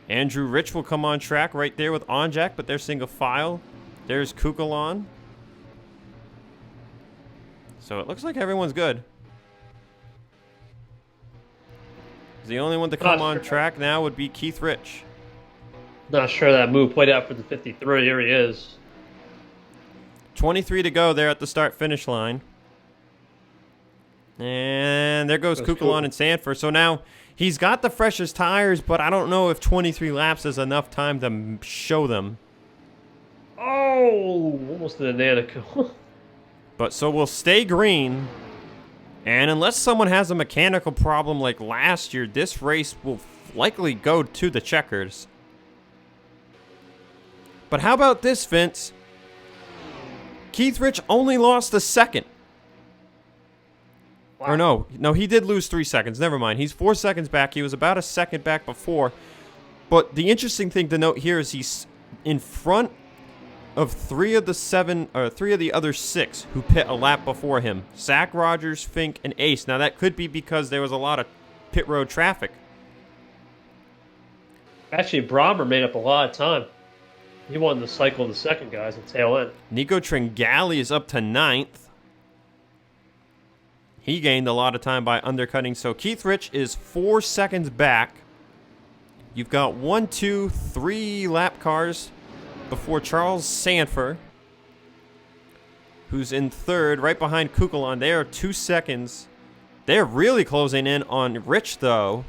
Speaker 1: Andrew Rich will come on track right there with Onjack, but they're single file. There's Kukulon. So it looks like everyone's good. The only one to come on track now would be Keith Rich.
Speaker 2: Not sure that move played out for the 53. Here he is.
Speaker 1: 23 to go there at the start-finish line. And there goes Kukulon and Sanford. So now he's got the freshest tires, but I don't know if 23 laps is enough time to show them.
Speaker 2: Oh, almost did a Nanico.
Speaker 1: But so we'll stay green. And unless someone has a mechanical problem like last year, this race will likely go to the checkers. But how about this, Vince? Keith Rich only lost a second. Wow. Or no, he did lose 3 seconds. Never mind. He's 4 seconds back. He was about a second back before. But the interesting thing to note here is he's in front of three of the other 6 who pit a lap before him. Zach, Rogers, Fink, and Ace. Now that could be because there was a lot of pit road traffic.
Speaker 2: Actually, Brommer made up a lot of time. He won the cycle of the second guys at tail end.
Speaker 1: Nico Tringale is up to 9th. He gained a lot of time by undercutting. So Keith Rich is 4 seconds back. You've got 1, 2, 3 lap cars before Charles Sanford, who's in 3rd, right behind Kukulon. They are 2 seconds. They're really closing in on Rich, though.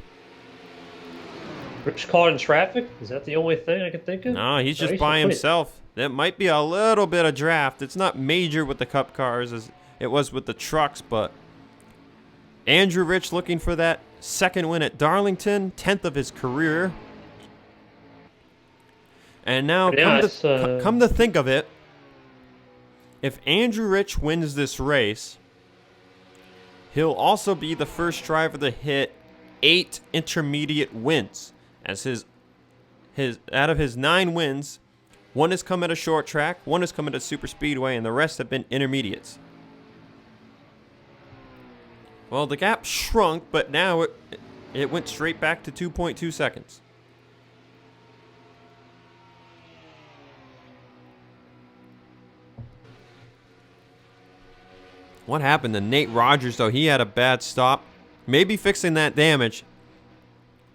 Speaker 2: Rich caught in traffic? Is that the only thing I can think of?
Speaker 1: No, he's just by himself. That might be a little bit of draft. It's not major with the Cup cars as it was with the trucks, but Andrew Rich looking for that second win at Darlington, 10th of his career. And now, come to think of it, if Andrew Rich wins this race, he'll also be the first driver to hit 8 intermediate wins. As out of his 9 wins, 1 has come at a short track, 1 has come at a super speedway, and the rest have been intermediates. Well, the gap shrunk, but now it went straight back to 2.2 seconds. What happened to Nate Rogers, though? He had a bad stop. Maybe fixing that damage.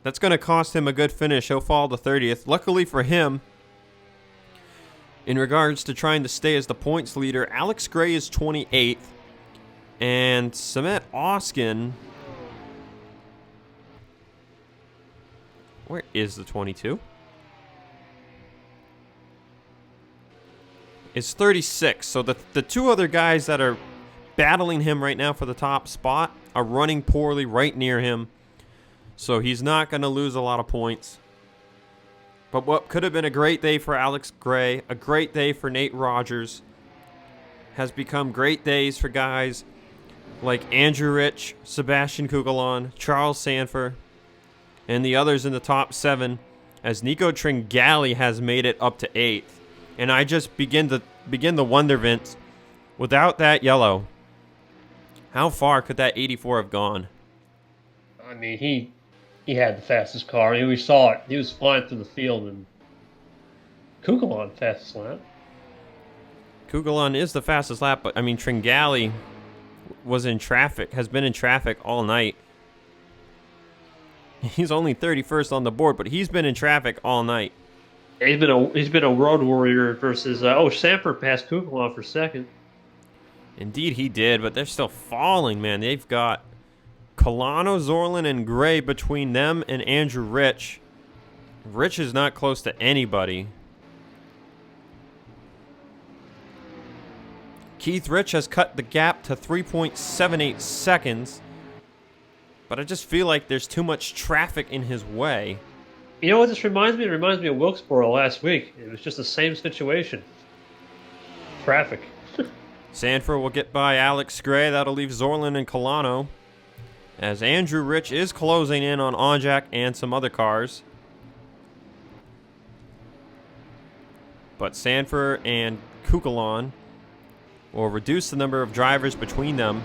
Speaker 1: That's going to cost him a good finish. He'll fall to 30th. Luckily for him, in regards to trying to stay as the points leader, Alex Gray is 28th. And Samet Oskin... Where is the 22? Is 36. So the 2 other guys that are battling him right now for the top spot are running poorly right near him. So he's not going to lose a lot of points. But what could have been a great day for Alex Gray, a great day for Nate Rogers, has become great days for guys like Andrew Rich, Sebastian Kukulon, Charles Sanford, and the others in the top 7, as Nico Tringale has made it up to 8th. And I just begin to wonder, Vince, without that yellow, how far could that 84 have gone?
Speaker 2: I mean, he had the fastest car. I mean, we saw it. He was flying through the field, and Kukulon fastest lap.
Speaker 1: Kukulon is the fastest lap, but I mean, Tringale was in traffic, has been in traffic all night. He's only 31st on the board, but he's been in traffic all night.
Speaker 2: He's been a road warrior versus Sanford passed Kukulon for second.
Speaker 1: Indeed, he did, but they're still falling, man. They've got Colano, Zorlin, and Gray between them and Andrew Rich. Rich is not close to anybody. Keith Rich has cut the gap to 3.78 seconds, but I just feel like there's too much traffic in his way.
Speaker 2: You know what this reminds me? It reminds me of Wilkesboro last week. It was just the same situation. Traffic.
Speaker 1: Sanford will get by Alex Gray. That'll leave Zorlin and Colano, as Andrew Rich is closing in on Onjak and some other cars. But Sanford and Kukulon will reduce the number of drivers between them.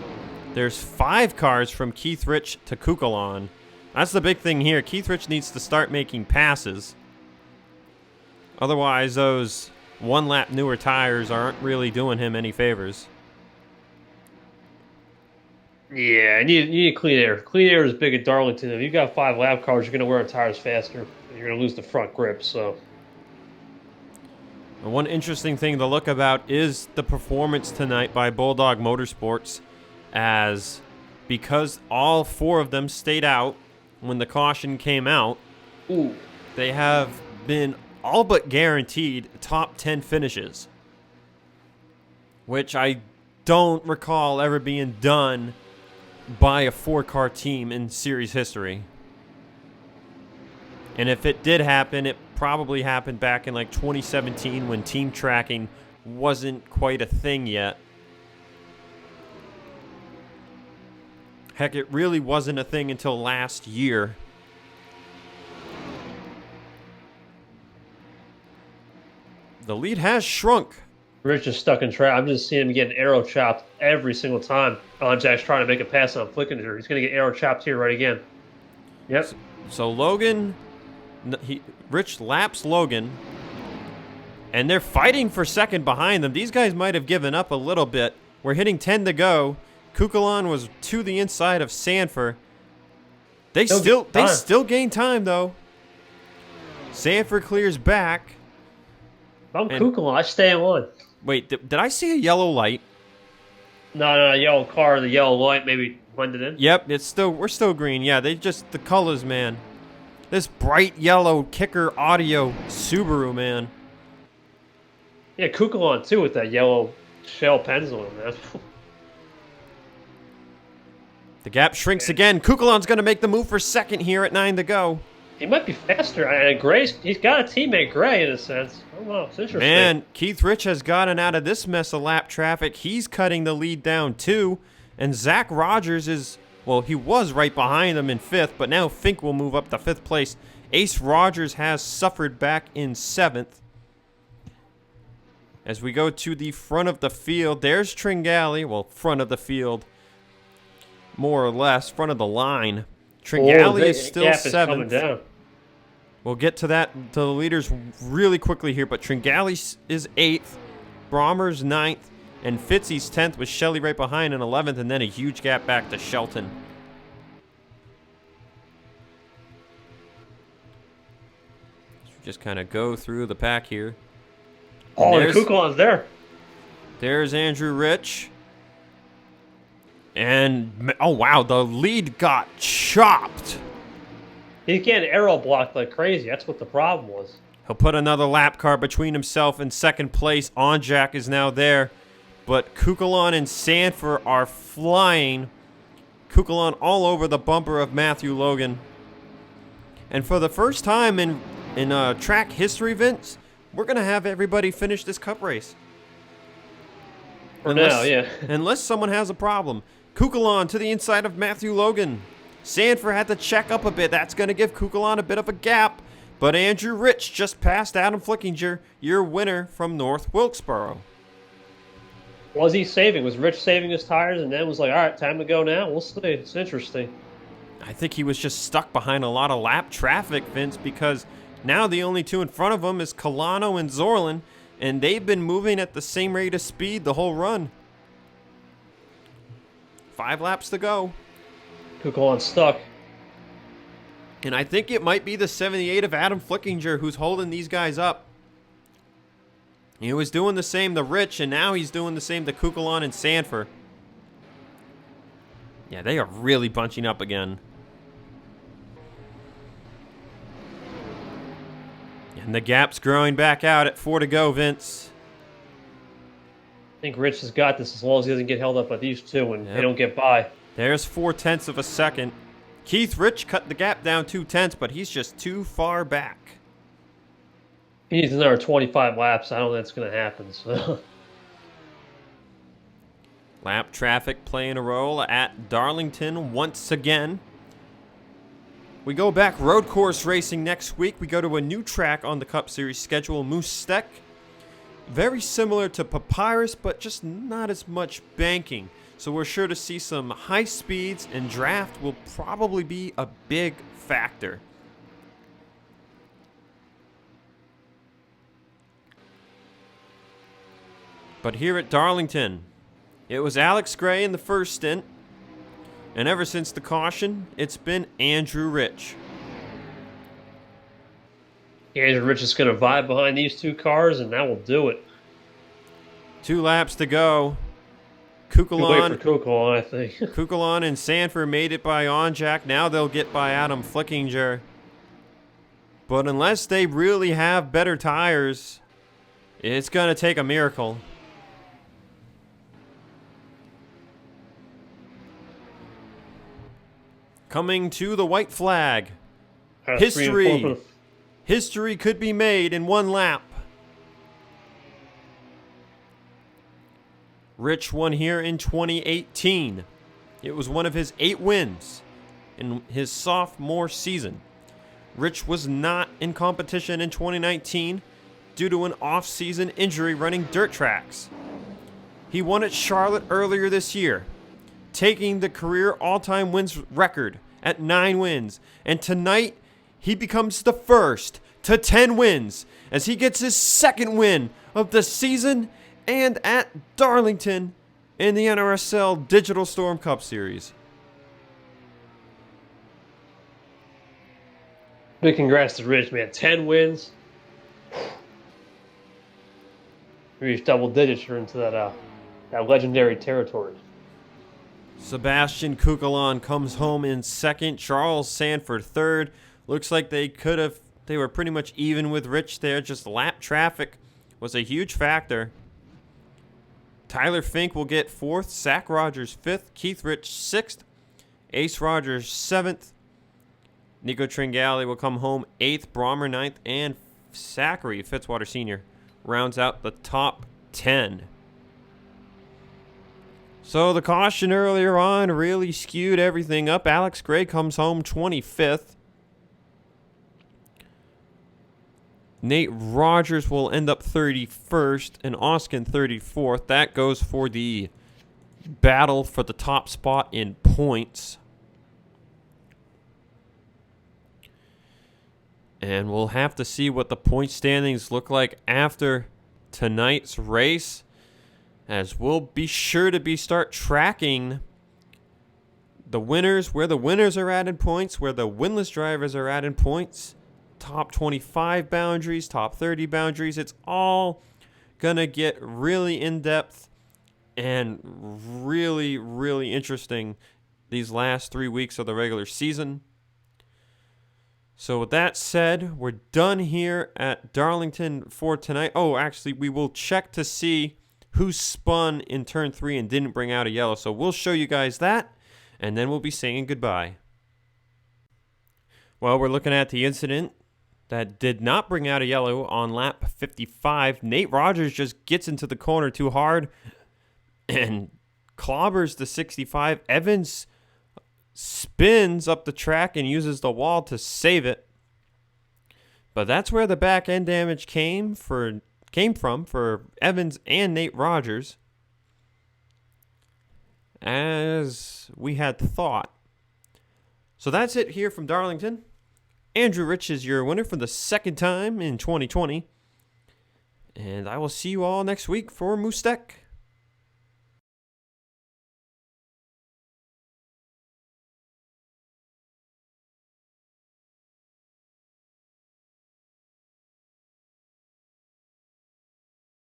Speaker 1: There's 5 cars from Keith Rich to Kukulon. That's the big thing here. Keith Rich needs to start making passes. Otherwise, those one-lap newer tires aren't really doing him any favors.
Speaker 2: Yeah, you need clean air. Clean air is big at Darlington. If you've got 5 lap cars, you're going to wear the tires faster. And you're going to lose the front grip. So,
Speaker 1: And one interesting thing to look about is the performance tonight by Bulldog Motorsports, as because all 4 of them stayed out when the caution came out,
Speaker 2: ooh,
Speaker 1: they have been all but guaranteed top 10 finishes, which I don't recall ever being done by a 4-car team in series history. And if it did happen, it probably happened back in like 2017 when team tracking wasn't quite a thing yet. Heck, it really wasn't a thing until last year. The lead has shrunk.
Speaker 2: Rich is stuck in traffic. I'm just seeing him getting arrow chopped every single time. Jack's trying to make a pass on Flickinger. He's going to get arrow chopped here right again. Yep.
Speaker 1: So Logan, Rich laps Logan, and they're fighting for second behind them. These guys might have given up a little bit. We're hitting 10 to go. Kukulon was to the inside of Sanford. They still gain time though. Sanford clears back.
Speaker 2: If I'm Kukulon, I stay in one.
Speaker 1: Wait, did I see a yellow light?
Speaker 2: No, yellow car, the yellow light maybe blended in.
Speaker 1: Yep, we're still green. Yeah, the colors, man. This bright yellow kicker audio Subaru, man.
Speaker 2: Yeah, Kukulon too with that yellow shell pencil in there.
Speaker 1: The gap shrinks again. Kukulon's going to make the move for second here at 9 to go.
Speaker 2: He might be faster. And Gray's, he's got a teammate, Gray, in a sense. I don't know. It's interesting.
Speaker 1: Man, Keith Rich has gotten out of this mess of lap traffic. He's cutting the lead down, too. And Zach Rogers is, well, he was right behind him in 5th, but now Fink will move up to 5th place. Ace Rogers has suffered back in 7th. As we go to the front of the field, there's Tringale. Well, front of the field, more or less, front of the line. Tringale is still 7th. We'll get to the leaders really quickly here, but Tringale is 8th, Brommer's 9th, and Fitzy's 10th with Shelley right behind in 11th, and then a huge gap back to Shelton. Just kind of go through the pack here.
Speaker 2: Oh, the Kukulon's there.
Speaker 1: There's Andrew Rich. And, oh wow, the lead got chopped.
Speaker 2: He's getting arrow blocked like crazy. That's what the problem was.
Speaker 1: He'll put another lap car between himself and second place. Onjak is now there. But Kukulon and Sanford are flying. Kukulon all over the bumper of Matthew Logan. And for the first time in track history, Vince, we're going to have everybody finish this cup race.
Speaker 2: For now, yeah.
Speaker 1: Unless someone has a problem. Kukulon to the inside of Matthew Logan. Sanford had to check up a bit. That's going to give Kukulon a bit of a gap. But Andrew Rich just passed Adam Flickinger, your winner from North Wilkesboro.
Speaker 2: Was he saving? Was Rich saving his tires and then was like, all right, time to go now? We'll see. It's interesting.
Speaker 1: I think he was just stuck behind a lot of lap traffic, Vince, because now the only two in front of him is Colano and Zorlin, and they've been moving at the same rate of speed the whole run. 5 laps to go.
Speaker 2: Kukulon stuck.
Speaker 1: And I think it might be the 78 of Adam Flickinger who's holding these guys up. He was doing the same to Rich, and now he's doing the same to Kukulon and Sanford. Yeah, they are really bunching up again. And the gap's growing back out at 4 to go, Vince.
Speaker 2: I think Rich has got this as long as he doesn't get held up by these two and they don't get by.
Speaker 1: There's 0.4 of a second. Keith Rich cut the gap down 0.2, but he's just too far back.
Speaker 2: He needs another 25 laps. I don't think that's going to happen. So.
Speaker 1: Lap traffic playing a role at Darlington once again. We go back road course racing next week. We go to a new track on the Cup Series schedule, Moose Steck. Very similar to Papyrus, but just not as much banking. So we're sure to see some high speeds, and draft will probably be a big factor. But here at Darlington, it was Alex Gray in the first stint. And ever since the caution, it's been Andrew Rich.
Speaker 2: Andrew Rich is going to vibe behind these two cars, and that will do it.
Speaker 1: 2 laps to go.
Speaker 2: Good wait for Kukulon, I think.
Speaker 1: Kukulon and Sanford made it by Onjack. Now they'll get by Adam Flickinger. But unless they really have better tires, it's going to take a miracle. Coming to the white flag. History could be made in 1 lap. Rich won here in 2018. It was one of his 8 wins in his sophomore season. Rich was not in competition in 2019 due to an off-season injury running dirt tracks. He won at Charlotte earlier this year, taking the career all-time wins record at 9 wins. And tonight, he becomes the first to 10 wins as he gets his 2nd win of the season and at Darlington in the NRSL Digital Storm Cup Series.
Speaker 2: Big congrats to Rich, man. 10 wins. Reached double digits. You're into that legendary territory.
Speaker 1: Sebastian Kukulon comes home in 2nd. Charles Sanford 3rd. Looks like they were pretty much even with Rich there. Just lap traffic was a huge factor. Tyler Fink will get 4th. Zach Rogers 5th. Keith Rich 6th. Ace Rogers 7th. Nico Tringale will come home 8th. Brommer 9th. And Zachary Fitzwater Sr. rounds out the top 10. So the caution earlier on really skewed everything up. Alex Gray comes home 25th. Nate Rogers will end up 31st and Oskin 34th. That goes for the battle for the top spot in points. And we'll have to see what the point standings look like after tonight's race, as we'll be sure to start tracking the winners, where the winners are at in points, where the winless drivers are at in points, top 25 boundaries, top 30 boundaries. It's all going to get really in-depth and really, really interesting these last 3 weeks of the regular season. So with that said, we're done here at Darlington for tonight. Oh, actually, we will check to see who spun in turn 3 and didn't bring out a yellow. So we'll show you guys that, and then we'll be saying goodbye. Well, we're looking at the incident that did not bring out a yellow on lap 55. Nate Rogers just gets into the corner too hard and clobbers the 65. Evans spins up the track and uses the wall to save it. But that's where the back end damage came from for Evans and Nate Rogers, as we had thought. So that's it here from Darlington. Andrew Rich is your winner for the second time in 2020. And I will see you all next week for Moose Tech.